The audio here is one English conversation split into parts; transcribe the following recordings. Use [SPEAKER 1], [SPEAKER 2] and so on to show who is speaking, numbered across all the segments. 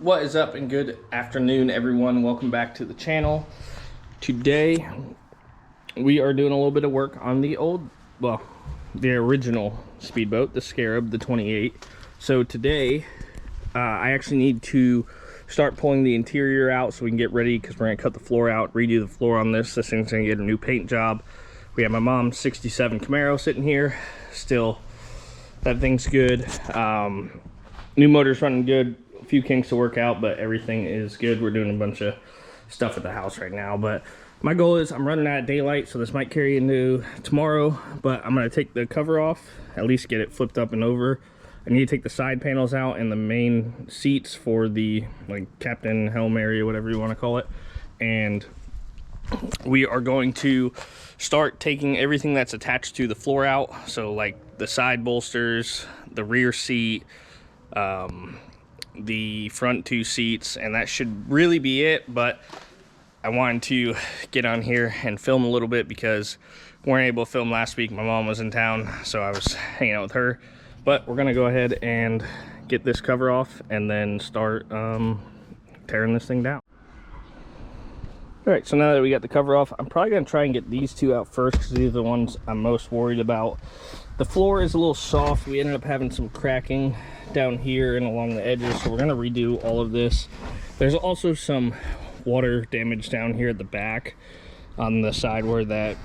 [SPEAKER 1] What is up, and good afternoon, everyone. Welcome back to the channel. Today we are doing a little bit of work on the original speedboat, the Scarab, the 28. So today I actually need to start pulling the interior out so we can get ready, because we're gonna cut the floor out, redo the floor on this. This thing's gonna get a new paint job. We have my mom's 67 Camaro sitting here. Still, that thing's good. New motor's running good. A few kinks to work out, but everything is good. We're doing a bunch of stuff at the house right now, but my goal is I'm running out of daylight, so this might carry into tomorrow, but I'm going to take the cover off, at least get it flipped up and over. I need to take the side panels out and the main seats for the captain helm area, whatever you want to call it, and we are going to start taking everything that's attached to the floor out, so like the side bolsters, the rear seat, the front two seats, and that should really be it. But I wanted to get on here and film a little bit because we weren't able to film last week. My mom was in town, so I was hanging out with her. But we're gonna go ahead and get this cover off and then start tearing this thing down. All right, so now that we got the cover off, I'm probably gonna try and get these two out first, because these are the ones I'm most worried about. The floor is a little soft. We ended up having some cracking down here and along the edges, so we're gonna redo all of this. There's also some water damage down here at the back on the side where that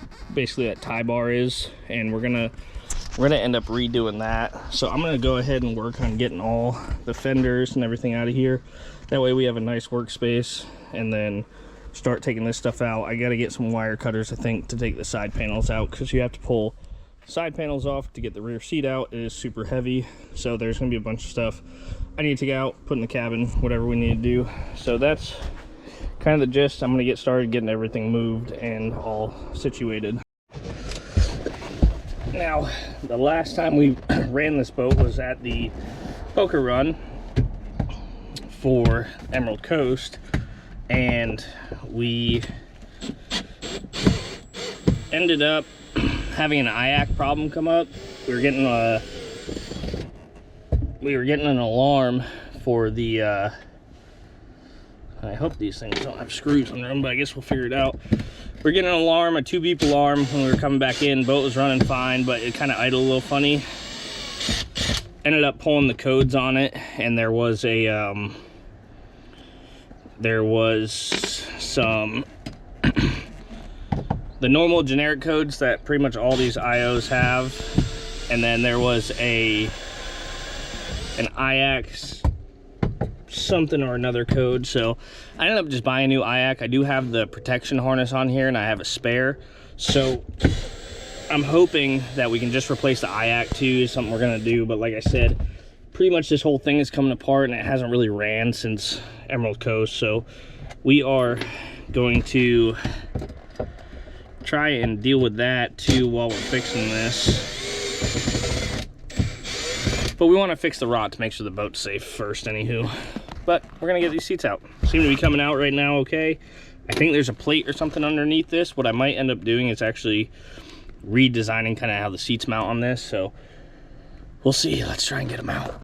[SPEAKER 1] tie bar is, and we're gonna end up redoing that. So I'm gonna go ahead and work on getting all the fenders and everything out of here. That way we have a nice workspace, and then start taking this stuff out. I gotta get some wire cutters, I think, to take the side panels out, because you have to pull side panels off to get the rear seat out. It is super heavy, so there's gonna be a bunch of stuff I need to take out, put in the cabin, whatever we need to do. So that's kind of the gist. I'm gonna get started getting everything moved and all situated. Now, the last time we ran this boat was at the poker run for Emerald Coast, and we ended up having an IAC problem come up. We were getting an alarm for the I hope these things don't have screws on them, but I guess we'll figure it out. We're getting an alarm, a 2-beep alarm, when we were coming back in. Boat was running fine, but it kind of idled a little funny. Ended up pulling the codes on it, and there was some the normal generic codes that pretty much all these IOs have, and then there was an IAC something or another code. So I ended up just buying a new IAC. I do have the protection harness on here, and I have a spare, so I'm hoping that we can just replace the IAC too. Something we're gonna do, but like I said, pretty much this whole thing is coming apart, and it hasn't really ran since Emerald Coast, so we are going to try and deal with that too while we're fixing this. But we want to fix the rot to make sure the boat's safe first, anywho. But we're gonna get these seats out. Seem to be coming out right now okay. I think there's a plate or something underneath this. What I might end up doing is actually redesigning kind of how the seats mount on this, so we'll see. Let's try and get them out.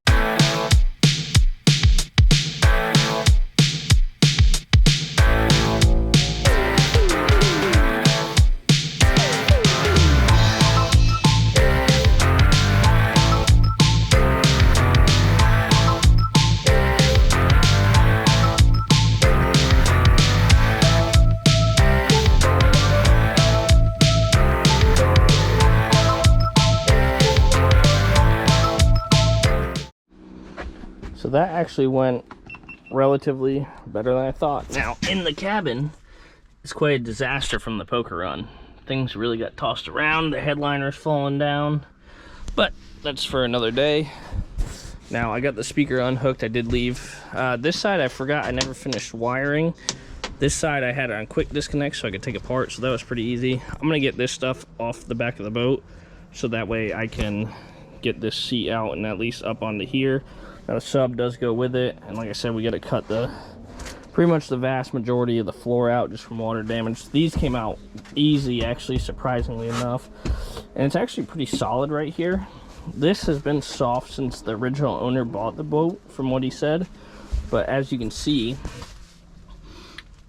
[SPEAKER 1] So that actually went relatively better than I thought. Now, in the cabin, it's quite a disaster from the poker run. Things really got tossed around, the headliner's falling down, but that's for another day. Now, I got the speaker unhooked. I did leave. This side, I forgot I never finished wiring. This side, I had it on quick disconnect so I could take apart, so that was pretty easy. I'm gonna get this stuff off the back of the boat, so that way I can get this seat out and at least up onto here. Now the sub does go with it, and like I said, we got to cut pretty much the vast majority of the floor out just from water damage. These came out easy, actually, surprisingly enough, and it's actually pretty solid right here. This has been soft since the original owner bought the boat, from what he said. But as you can see,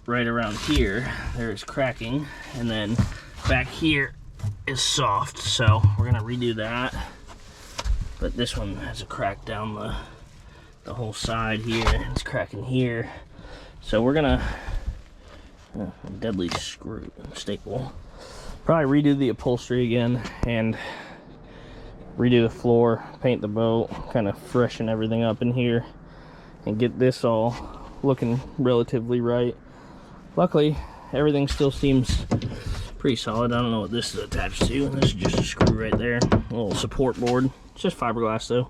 [SPEAKER 1] right around here, there's cracking, and then back here is soft, so we're gonna redo that. But this one has a crack down the whole side here. It's cracking here. So we're gonna deadly screw staple. Probably redo the upholstery again and redo the floor, paint the boat, kind of freshen everything up in here and get this all looking relatively right. Luckily, everything still seems pretty solid. I don't know what this is attached to. This is just a screw right there, a little support board. It's just fiberglass though.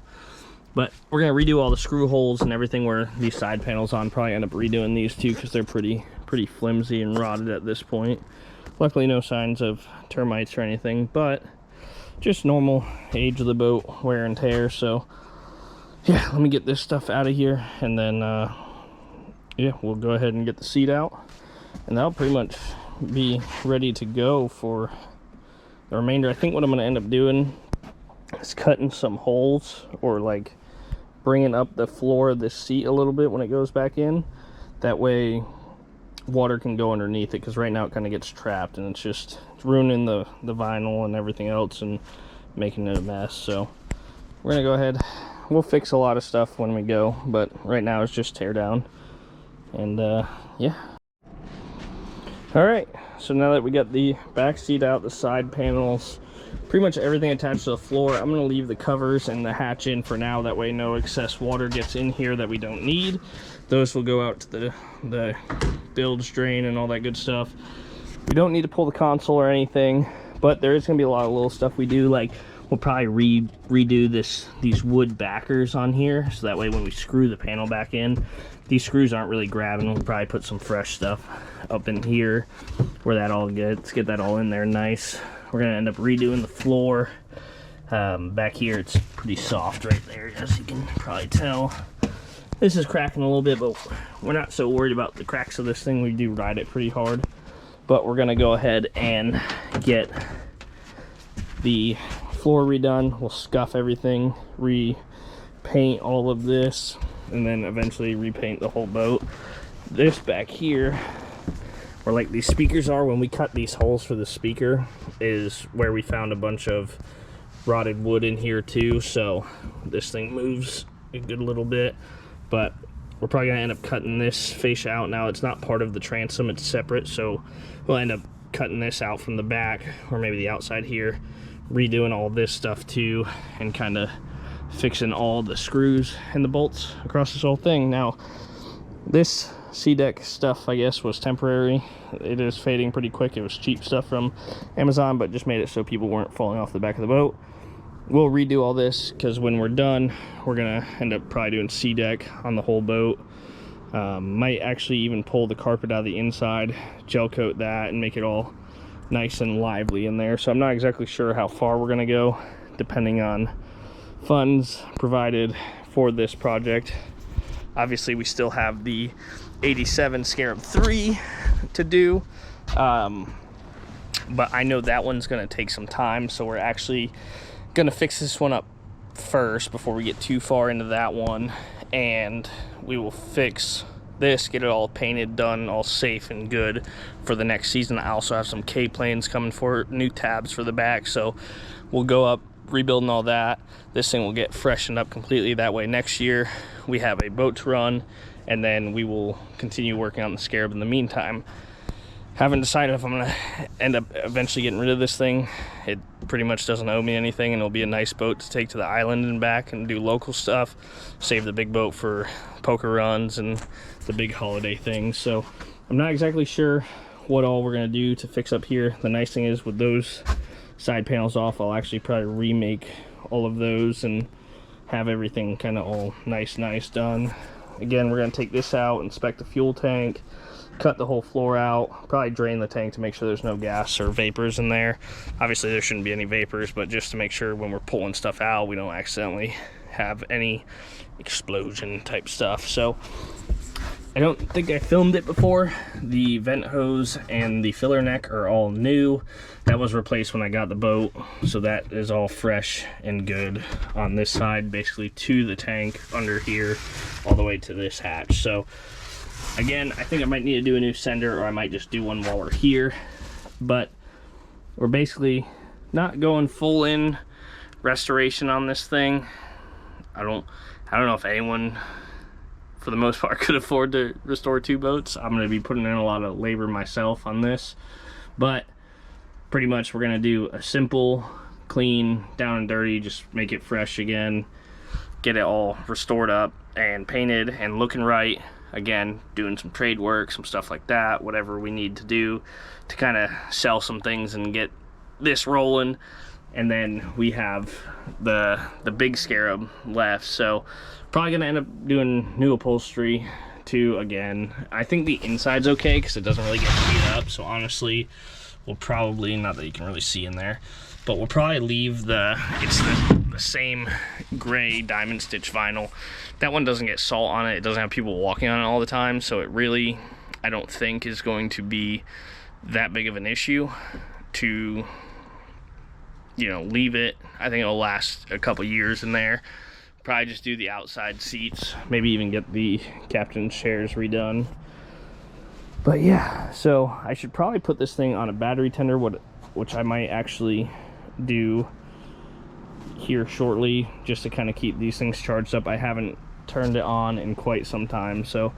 [SPEAKER 1] But we're gonna redo all the screw holes and everything where these side panels on. Probably end up redoing these too because they're pretty flimsy and rotted at this point. Luckily no signs of termites or anything, but just normal age of the boat, wear and tear. So yeah, let me get this stuff out of here, and then yeah, we'll go ahead and get the seat out, and that'll pretty much be ready to go for the remainder. I think what I'm going to end up doing is cutting some holes, or like bringing up the floor of this seat a little bit when it goes back in. That way water can go underneath it, because right now it kind of gets trapped and it's ruining the vinyl and everything else and making it a mess. So we're gonna go ahead, we'll fix a lot of stuff when we go, but right now it's just tear down. And yeah, all right, so now that we got the back seat out, the side panels, pretty much everything attached to the floor, I'm going to leave the covers and the hatch in for now. That way no excess water gets in here that we don't need. Those will go out to the bilge drain and all that good stuff. We don't need to pull the console or anything, but there is going to be a lot of little stuff we do. Like we'll probably redo these wood backers on here, so that way when we screw the panel back in, these screws aren't really grabbing. We'll probably put some fresh stuff up in here where that all gets, get that all in there nice. We're gonna end up redoing the floor. Back here it's pretty soft right there, as you can probably tell. This is cracking a little bit, but we're not so worried about the cracks of this thing. We do ride it pretty hard. But we're gonna go ahead and get the floor redone. We'll scuff everything, repaint all of this, and then eventually repaint the whole boat. This back here, where like these speakers are, when we cut these holes for the speaker, is where we found a bunch of rotted wood in here too. So this thing moves a good little bit, but we're probably gonna end up cutting this fascia out. Now it's not part of the transom, it's separate, so we'll end up cutting this out from the back, or maybe the outside here, redoing all this stuff too, and kind of fixing all the screws and the bolts across this whole thing. Now this C-deck stuff, I guess, was temporary. It is fading pretty quick. It was cheap stuff from Amazon, but just made it so people weren't falling off the back of the boat. We'll redo all this, because when we're done, we're gonna end up probably doing C-deck on the whole boat. Might actually even pull the carpet out of the inside, gel coat that, and make it all nice and lively in there. So I'm not exactly sure how far we're gonna go, depending on funds provided for this project. Obviously we still have the 87 Scarab 3 to do, but I know that one's going to take some time, so we're actually going to fix this one up first before we get too far into that one, and we will fix this, get it all painted, done, all safe and good for the next season. I also have some K-planes coming for new tabs for the back, so we'll go up rebuilding all that. This thing will get freshened up completely. That way next year we have a boat to run, and then we will continue working on the Scarab in the meantime. Haven't decided if I'm gonna end up eventually getting rid of this thing. It pretty much doesn't owe me anything, and it'll be a nice boat to take to the island and back and do local stuff, save the big boat for poker runs and the big holiday things. So I'm not exactly sure what all we're gonna do to fix up here. The nice thing is, with those side panels off, I'll actually probably remake all of those and have everything kind of all nice done. Again, we're going to take this out, inspect the fuel tank, cut the whole floor out, probably drain the tank to make sure there's no gas or vapors in there. Obviously there shouldn't be any vapors, but just to make sure when we're pulling stuff out we don't accidentally have any explosion type stuff. So I don't think I filmed it before. The vent hose and the filler neck are all new. That was replaced when I got the boat, so that is all fresh and good on this side, basically to the tank under here, all the way to this hatch. So again, I think I might need to do a new sender, or I might just do one while we're here. But we're basically not going full in restoration on this thing. I don't know if anyone, for the most part, could afford to restore 2 boats. I'm going to be putting in a lot of labor myself on this, but pretty much we're going to do a simple, clean, down and dirty, just make it fresh again, get it all restored up and painted and looking right. Again, doing some trade work, some stuff like that, whatever we need to do to kind of sell some things and get this rolling. And then we have the big scarab left, so probably gonna end up doing new upholstery too again. I think the inside's okay because it doesn't really get beat up, so honestly we'll probably, not that you can really see in there, but we'll probably leave it's the same gray diamond stitch vinyl. That one doesn't get salt on it, it doesn't have people walking on it all the time, so it really, I don't think, is going to be that big of an issue to, you know, leave it. I think it'll last a couple years in there. Probably just do the outside seats, maybe even get the captain's chairs redone. But yeah, so I should probably put this thing on a battery tender, which I might actually do here shortly, just to kind of keep these things charged up. I haven't turned it on in quite some time, so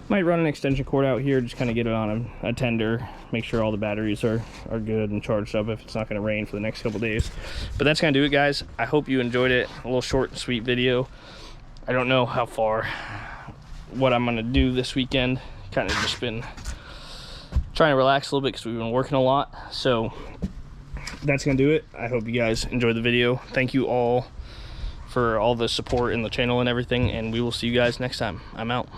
[SPEAKER 1] might run an extension cord out here, just kind of get it on a tender, make sure all the batteries are good and charged up if it's not going to rain for the next couple days. But that's going to do it, guys. I hope you enjoyed it. A little short and sweet video. I don't know what I'm going to do this weekend. Kind of just been trying to relax a little bit because we've been working a lot. So that's going to do it. I hope you guys enjoyed the video. Thank you all for all the support in the channel and everything, and we will see you guys next time. I'm out.